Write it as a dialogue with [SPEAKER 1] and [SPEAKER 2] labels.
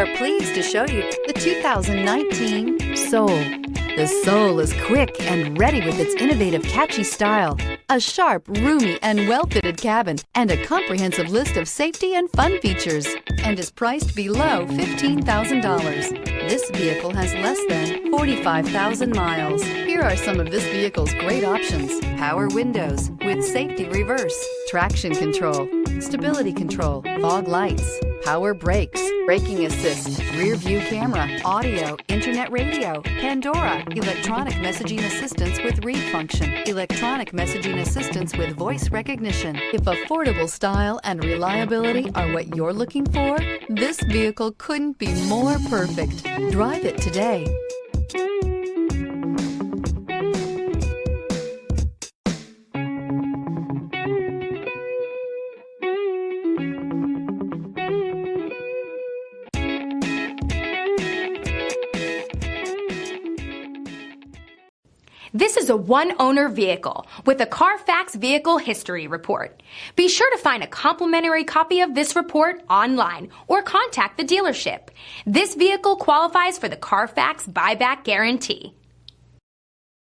[SPEAKER 1] We're pleased to show you the 2019 Soul. The Soul is quick and ready with its innovative, catchy style, a sharp, roomy, and well-fitted cabin, and a comprehensive list of safety and fun features, and is priced below $15,000. This vehicle has less than 45,000 miles. Here are some of this vehicle's great options: power windows with safety reverse, traction control, stability control, fog lights, power brakes, braking assist, rear view camera, audio, internet radio, Pandora, electronic messaging assistance with read function, electronic messaging assistance with voice recognition. If affordable style and reliability are what you're looking for, this vehicle couldn't be more perfect. Drive it today.
[SPEAKER 2] This is a one-owner vehicle with a Carfax Vehicle History Report. Be sure to find a complimentary copy of this report online or contact the dealership. This vehicle qualifies for the Carfax Buyback Guarantee.